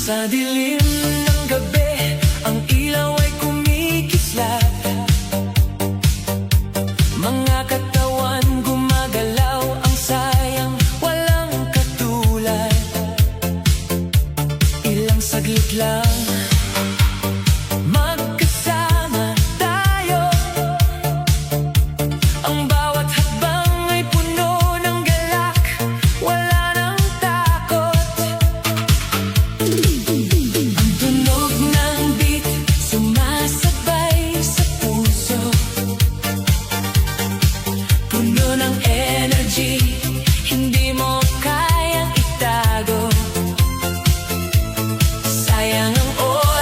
Sa dilim ng gabi, ang ilaw ay kumikislap. Mga katawan gumagalaw, ang sayang walang katulad. Ilang saglit lang, magkasama tayo. Ang bawat hakbang ay puno ng galak, wala nang takot. Ang tunog ng beat sumasabay sa puso, puno ng energy, hindi mo kayang itago. Sayang ang oras,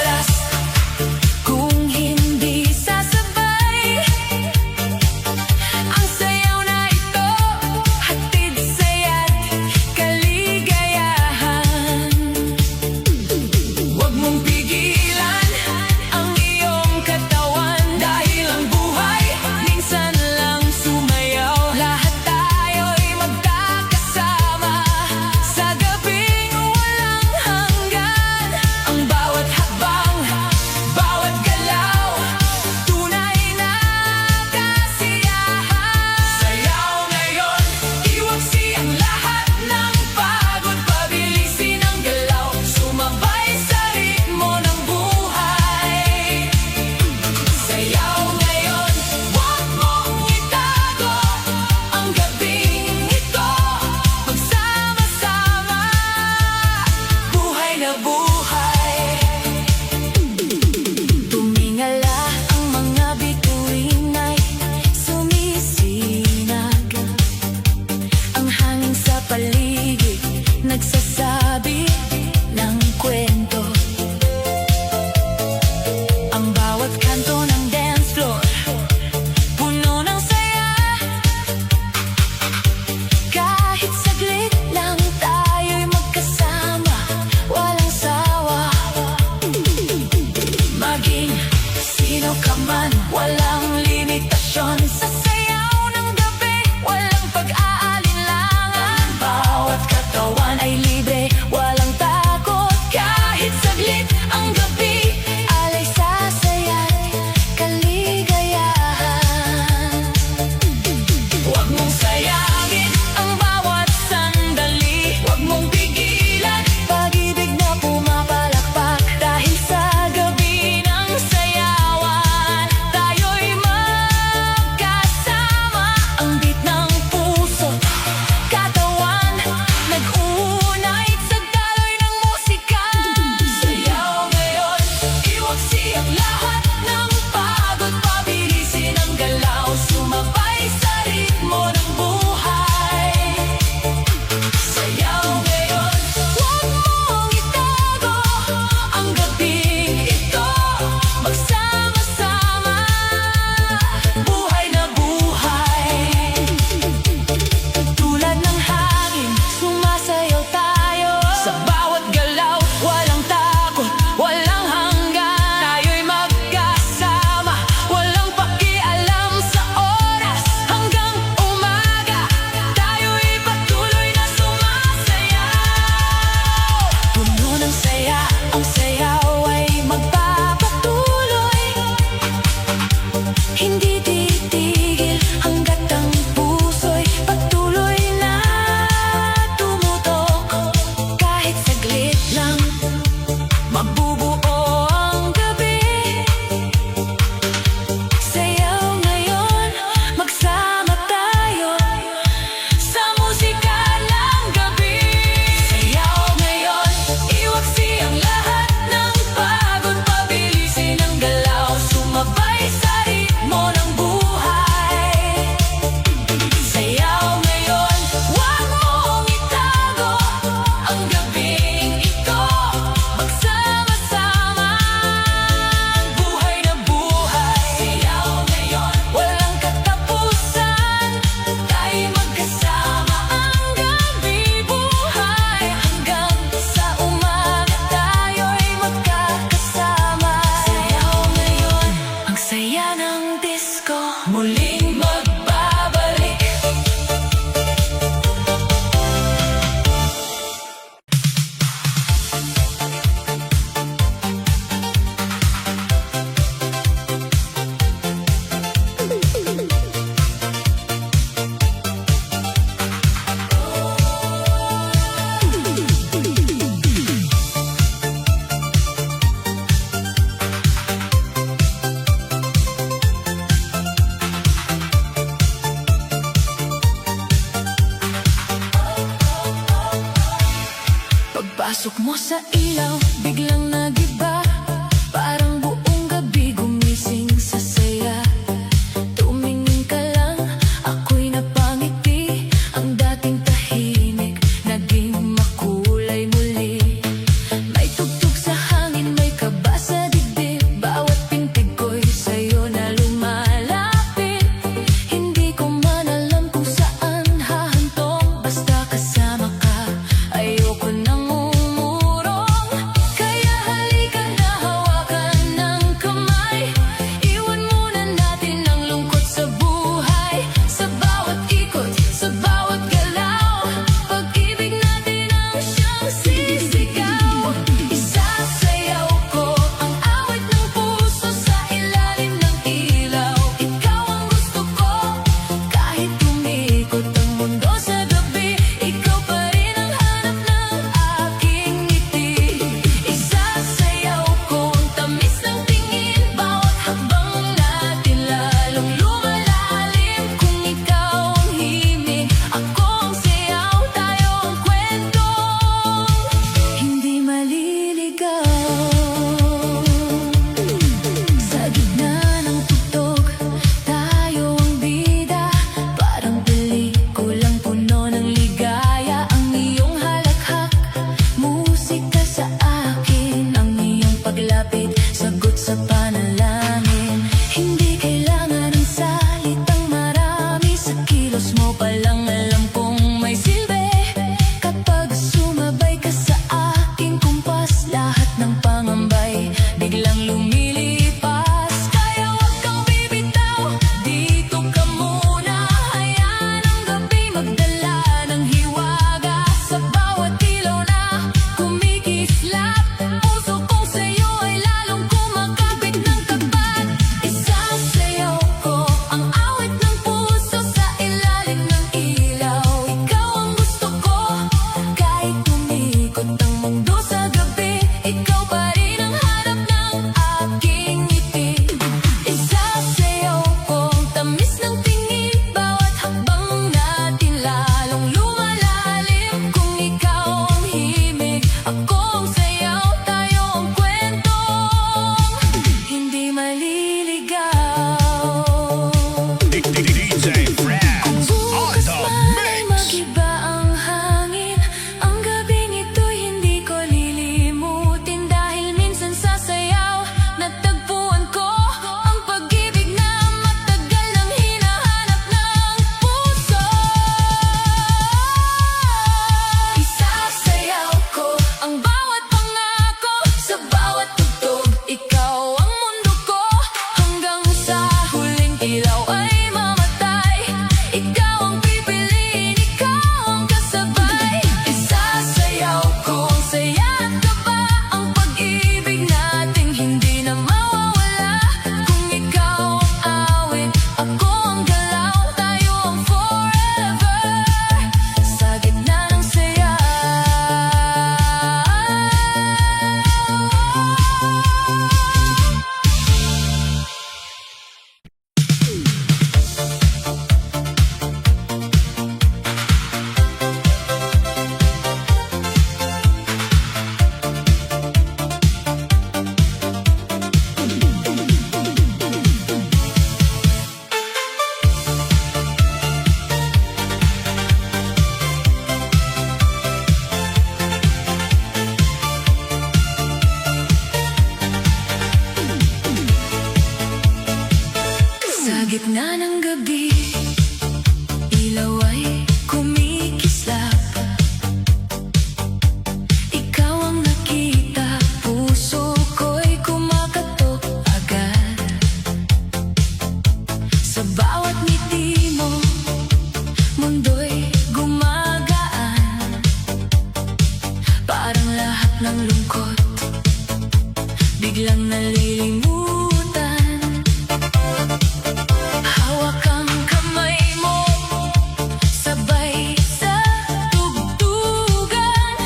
Pagpasok mo sa ilaw, biglang nagiba. Parang buong gabi gumising sa saya. Tumingin ka lang, ako'y napangiti. Ang dating tahimik, naging makulay muli. May tugtog sa hangin, may kaba sa dibdib. Bawat pintig ko'y sa'yo na lumalapit. Hindi ko man alam kung saan hahantong. Basta kasama ka, ayoko nang umurong. Kaya halika na, hawakan ng kamay. Iwan muna natin ang lungkot sa buhay. Sa bawat ikot, sa bawat galaw, pag-ibig natin ang siyang sisigaw. Isasayaw ko ang awit ng puso sa ilalim ng ilaw. Ikaw ang gusto ko, kahit umikot ang mundo sa gabi. Ikaw pa rin ang hanap ng aking ngiti. Isasayaw ko ang tamis ng tingin, bawat hakbang natin lalong lumalalim. Kung ikaw ang himig, ako ang sayaw, tayo ang kwentong hindi maliligaw. Sa gitna ng tugtog, tayo ang bida. Parang pelikulang puno ng ligaya. Ang iyong halakhak, musika sa akin. Ang iyong paglapit, sagot sa panalangin. Hindi kailangan ng salitang marami. Sa kilos mo palang alam kong may silbi. Kapag sumabay ka sa aking kumpas, lahat ng pangambay biglang lumilipas. Kaya huwag kang bibitaw, dito ka muna. Hayaan ang gabi magdala ng hiwaga. Sa bawat ilaw na kumikislap, puso kong sa'yo ay lalong kumakapit ng tapat. Isasayaw ko ang awit ng puso sa ilalim ng ilaw. Ikaw ang gusto ko, kahit umikot ang mundo sa gabi. Ikaw pa rin ang hanap ng aking ngiti. Isasayaw ko ang tamis ng tingin, bawat hakbang natin lalong lumalalim. Kung ikaw ang himig, ako ang sayaw, tayo ang kwentong hindi maliligaw. DJ Franz on Bukas the man ay mix. mag-iba ang hangin. Ang gabing ito'y hindi ko lilimutin. Dahil minsan sa sayaw, natagpuan ko ang pag-ibig na matagal nang hinahanap ng puso. Isasayaw ko ang bawat pangako, sa bawat tugtog. Ikaw ang mundo ko, hanggang sa huling ilaw ay mamatay. Ikaw ang pipiliin, ikaw ang kasabay. Isasayaw ko ang saya at kaba, ang pag-ibig nating hindi na mawawala. Kung ikaw ang awit, ako ang galaw, tayo ang forever. Sa gitna ng saya. Sa gitna ng gabi, ilaw ay kumikislap. Ikaw ang nakita, puso ko'y kumakatok agad. Sa bawat ngiti mo, mundo'y gumagaan. Parang lahat ng lungkot biglang nalilimutan. Hawak ang kamay mo, sabay sa tugtugan.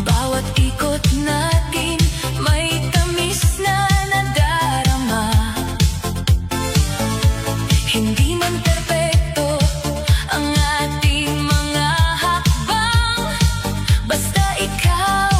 Bawat ikot natin may tamis na nadarama. Hindi man perpekto ang ating mga hakbang, basta ikaw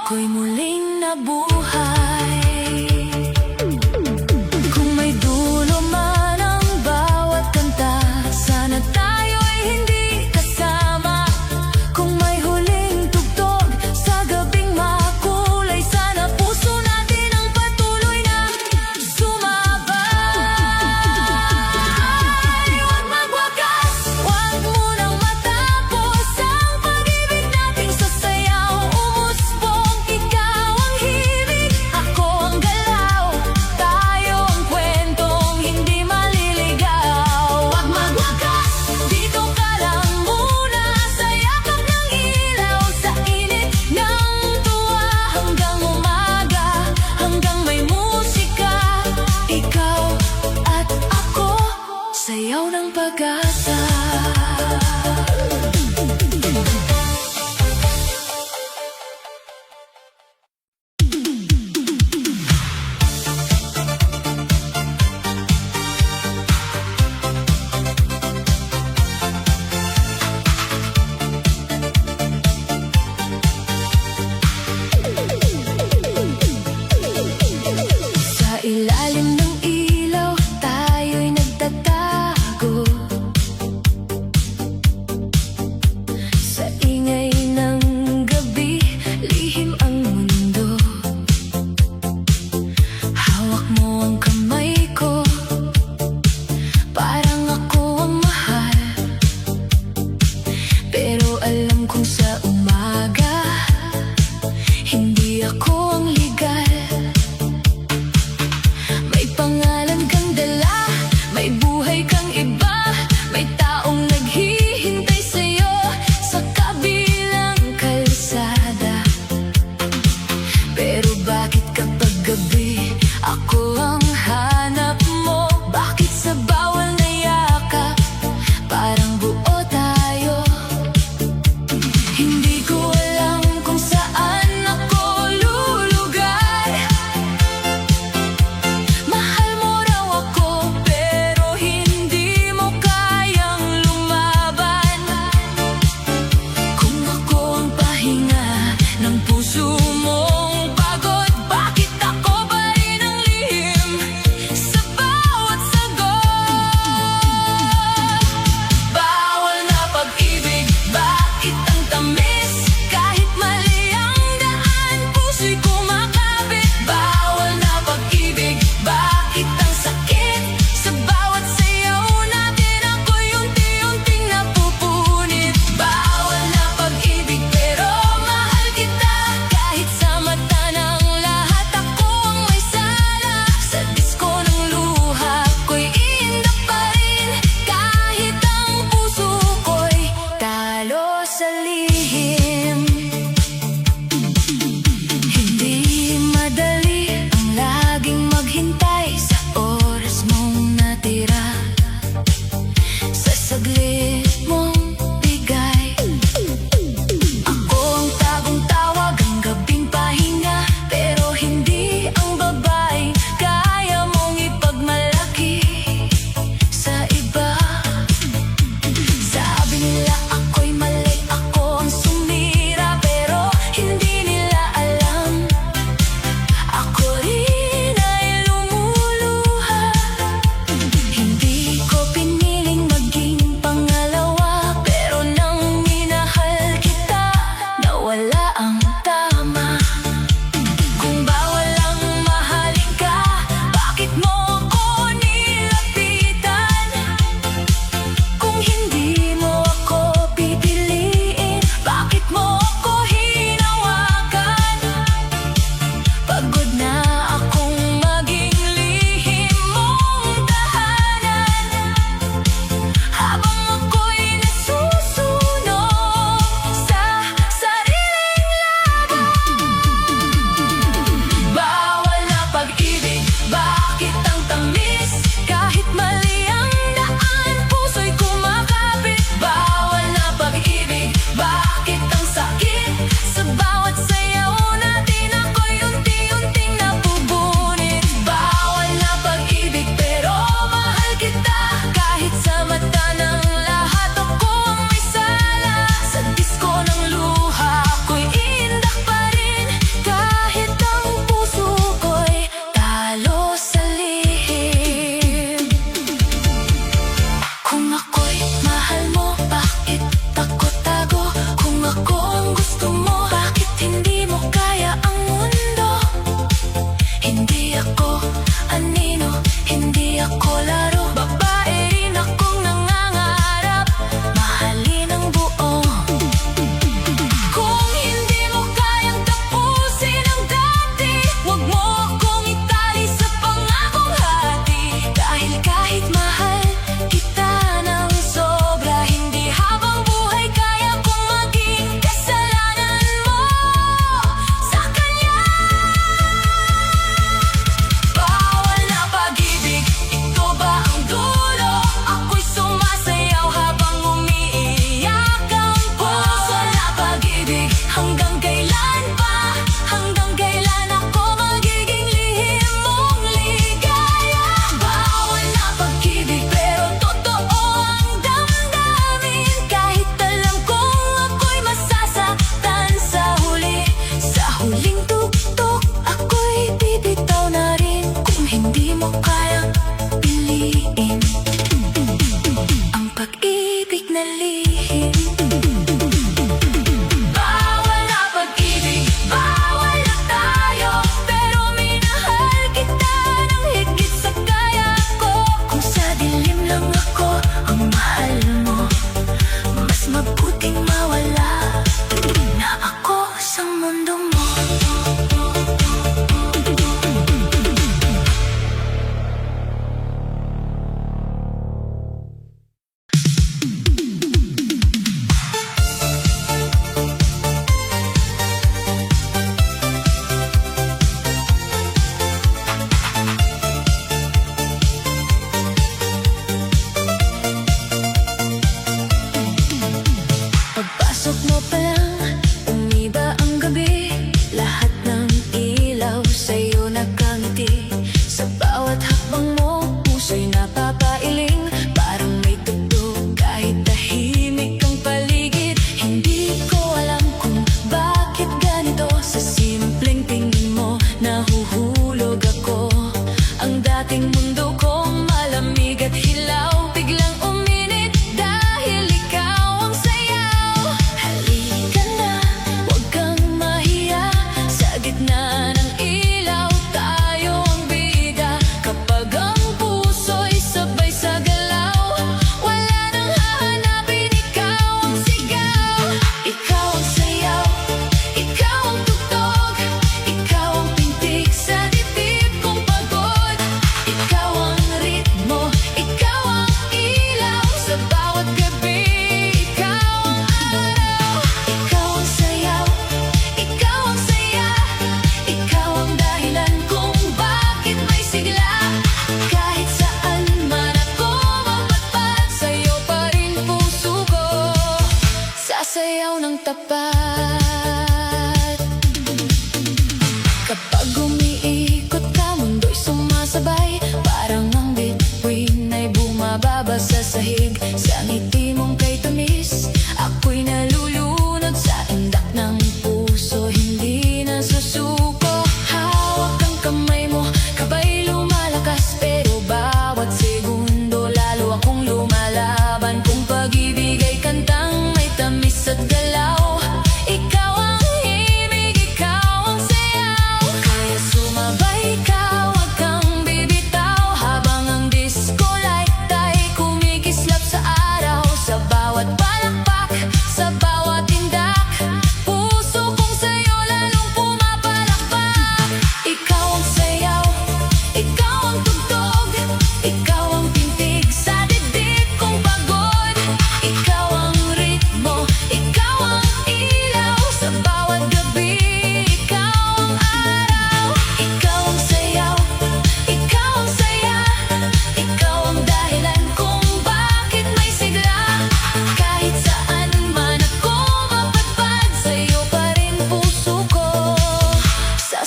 ako'y muling nabuhay. Kung may dulo man ang bawat kanta, sana tayo'y hindi kasama. Kung may huling tugtog sa gabing makulay, sana puso natin ang patuloy na sumabay. Huwag magwakas, huwag munang matapos ang pag-ibig nating sasayaw. Umusbong, ikaw ang himig,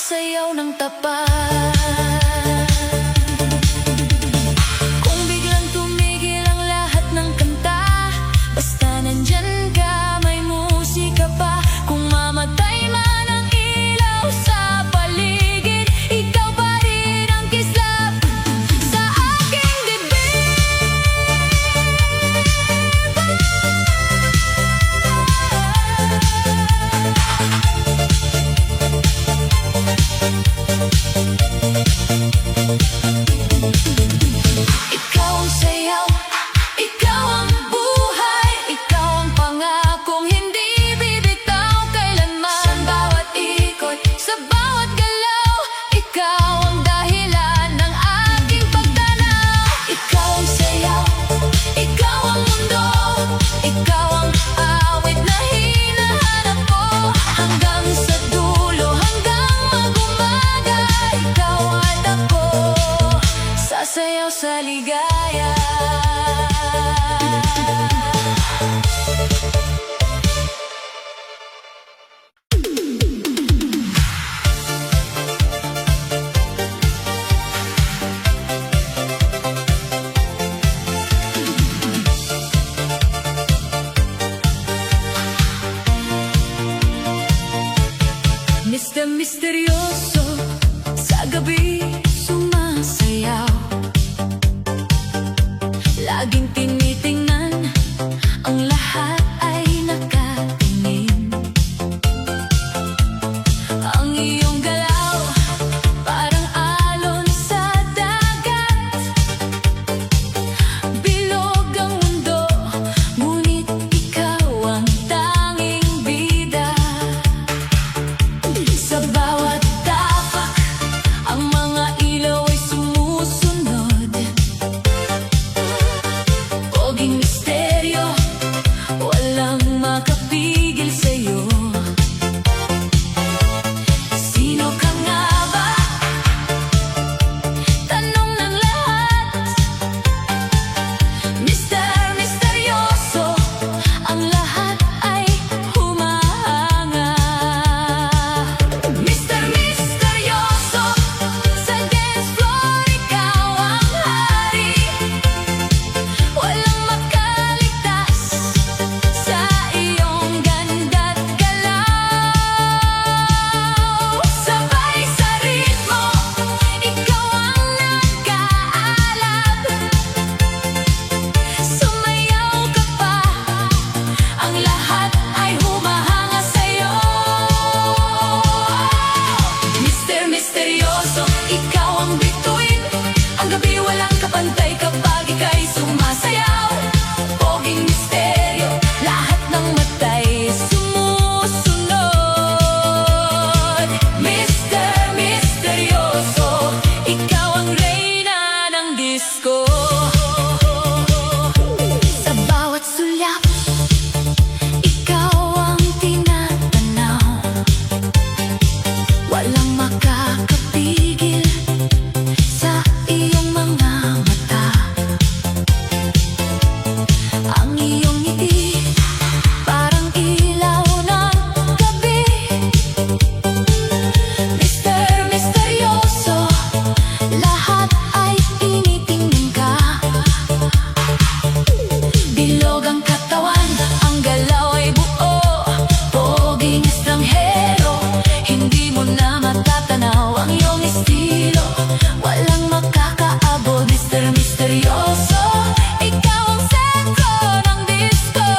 sasayaw ng tapat. Kung biglang tumigil ang lahat ng kanta, basta nandyan ka, may musika pa. Kung mamatay man ang ilaw sa paligid, ikaw pa rin ang kislap sa aking dibdib. Ikaw ang sayaw, ikaw ang buhay, ikaw ang pangakong hindi bibitaw kailanman. Sa bawat ikot, sa bawat galaw, ikaw ang dahilan ng aking pagtanaw. Ikaw ang sayaw, ikaw ang mundo, ikaw ang awit na hinahanap ko. Hanggang sa dulo, hanggang mag-umaga, ikaw at ako, sasayaw sa ligaya. Mr. Misteryoso, sa gabi sumasayaw. Laging tinitingnan, ang lahat ay nakatingin. Ang iyong galaw, parang alon sa dagat. Bilog ang mundo, ngunit ikaw ang tanging bida. Sa bawat tapak, ang mga ilaw ay sumusunod. Poging misteryo, walang makapigil sa'yo. Sino ka nga ba? Tanong ng lahat. Mr. Misteryoso, ang lahat ay humahanga. Mr. Misteryoso, sa dance floor ikaw ang hari. Walang makaligtas sa iyong ganda't galaw. Sabay sa ritmo, ikaw ang nag-aalab. Sumayaw ka pa, ang lahat ay humahanga sa'yo. Mr. Misteryoso, ikaw ang bituin. Ang gabi walang kapantay kapag ika'y sumasayaw. Poging misteryo, lahat ng matay sumusunod. Mr. Misteryoso, ikaw ang reyna ng disco. Sa bawat sulyap, ikaw ang tinatanaw. Walang makakapigil sa iyong mga mata. Ang iyong ngiti, parang ilaw ng gabi. Mr. Misteryoso, lahat ay tinitingnan ka. Bilog ang katawan, ang galaw ay buo. Poging estranghero, hindi mo na matatanaw ang iyong estilo. Walang makakaabot, Mr. Misteryoso, ikaw ang sentro ng disco.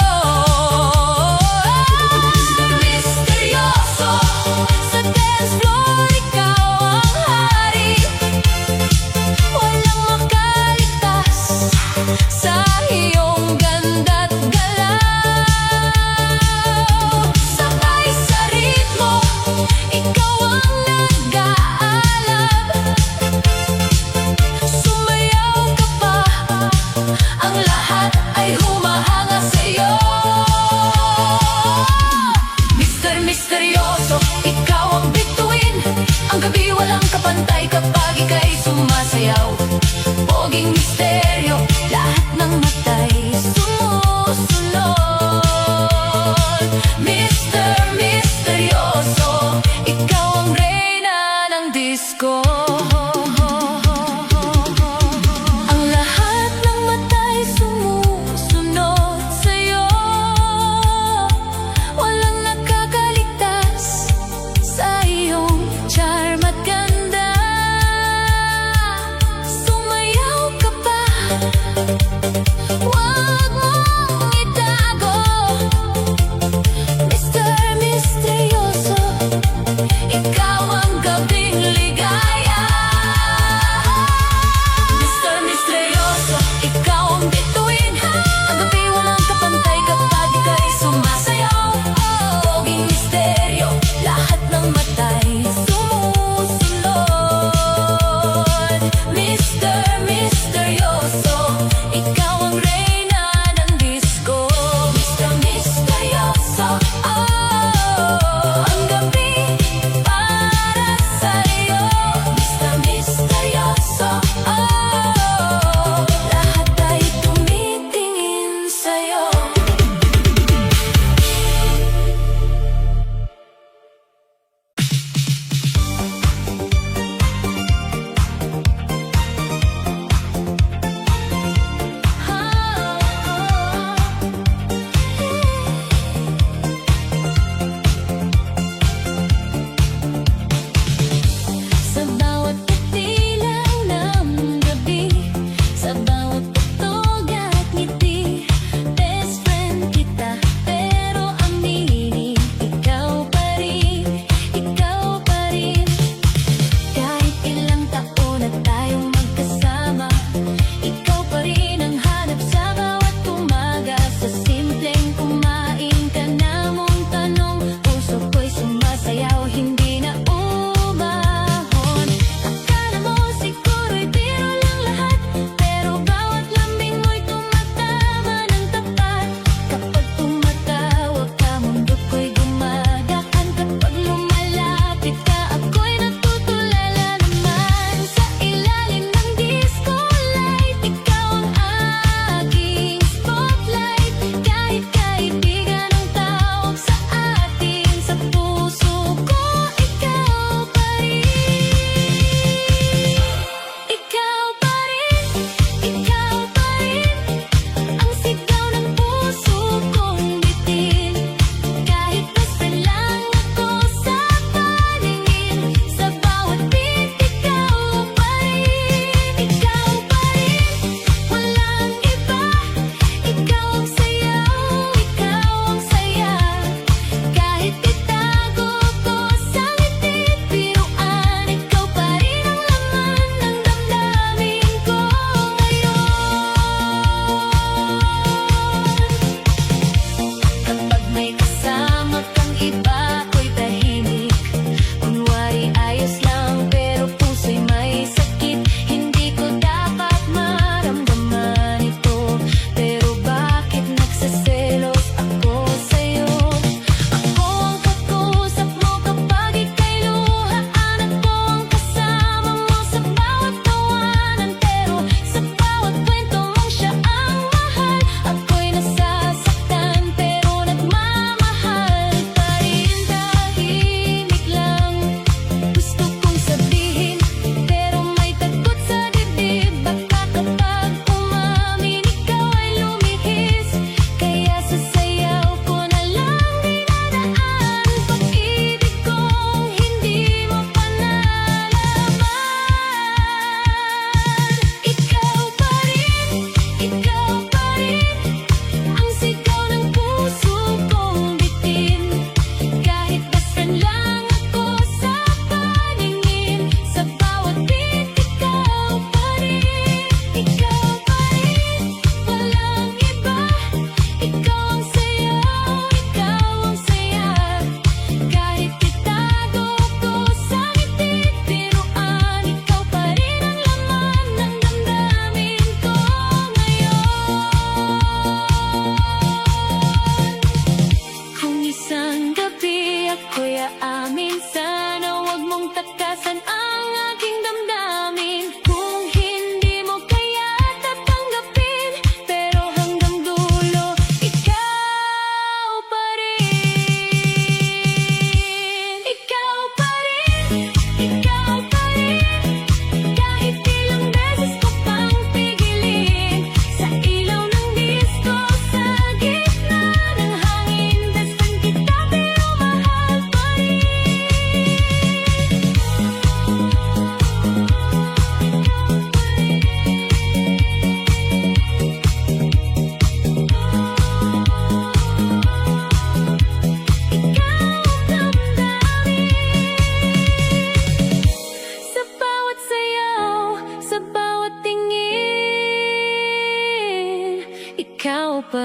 Mr. Misteryoso, sa dance floor ikaw ang hari. Walang makaligtas sa iyong ganda't galaw. Sabay sa ritmo, ikaw ang nag-aalab. Sumayaw ka pa, ang lahat ay humahanga sa'yo. Mr. Misteryoso, ikaw ang bituin. Ang gabi walang kapantay kapag ika'y sumasayaw. Poging misteryo, lahat ng matay sumusunod. Mr. Misteryoso, ikaw ang reyna disco. Ang lahat ng mata'y sumusunod sa'yo. Walang nakakaligtas sa iyong charm at ganda. Sumayaw ka pa, huwag mong itago. Mr. Misteryoso, ikaw ang gabing ligaya.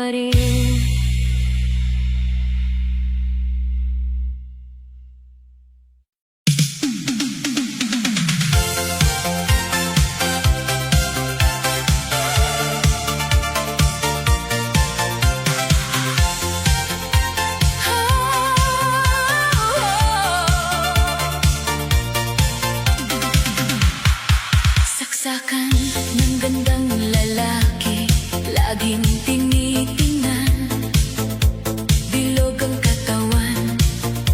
pa rin. Saksakan ng gandang lalaki, laging tinitingnan. Bilog ang katawan,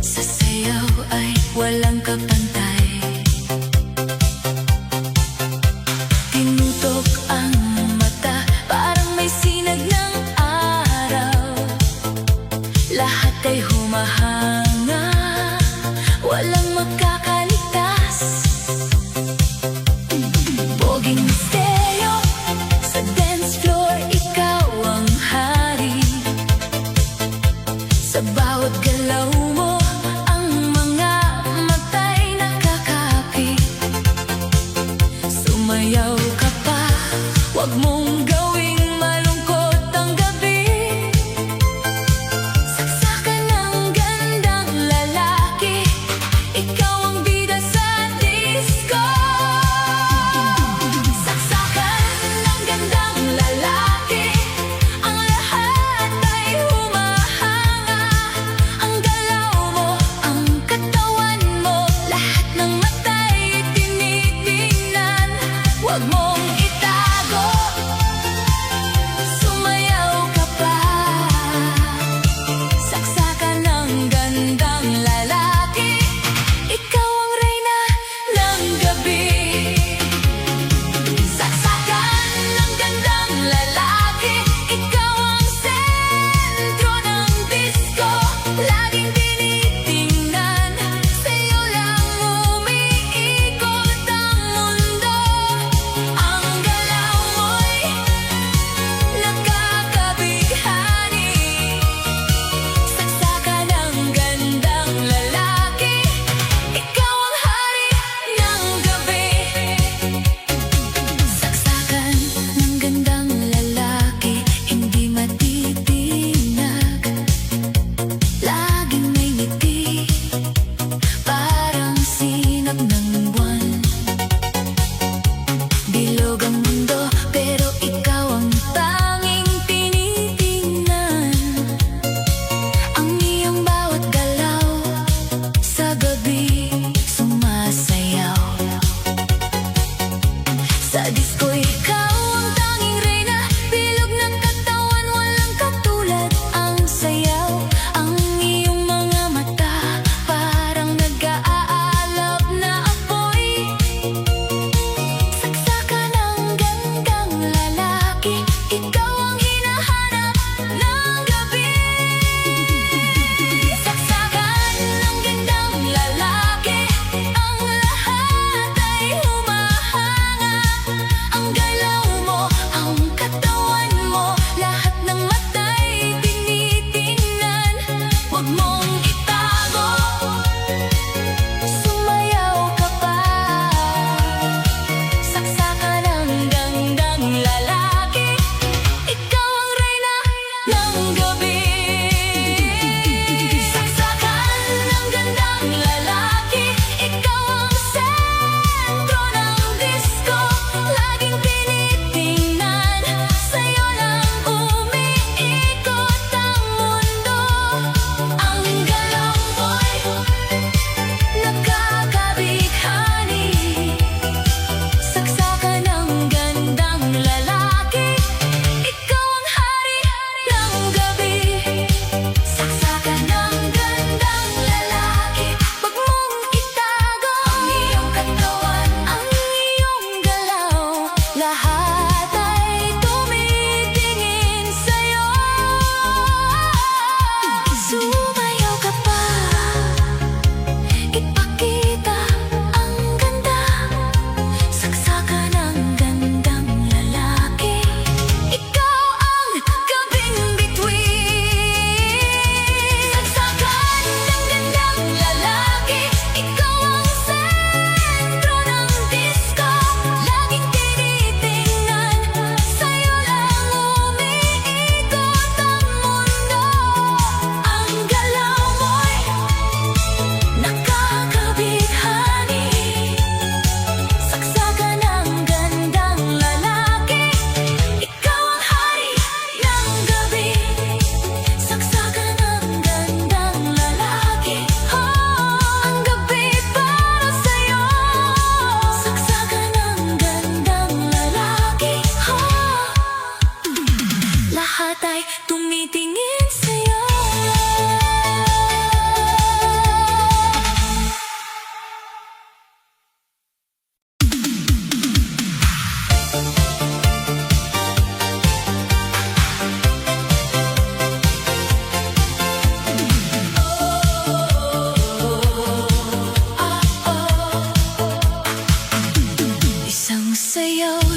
sa sayaw ay walang kapantay. Tinutok ang mata, parang may sinag ng araw. Lahat ay humahanga, walang makakaligtas. Poging misteryo, sa dance floor ikaw ang hari. Sa bawat galaw mo, ang mga mata'y nakakapit. Sumayaw ka pa, wag mong gawing malungkot ang gabi. Saksakan ng gandang lalaki, ikaw ang bida sa disco. Wag mo sayaw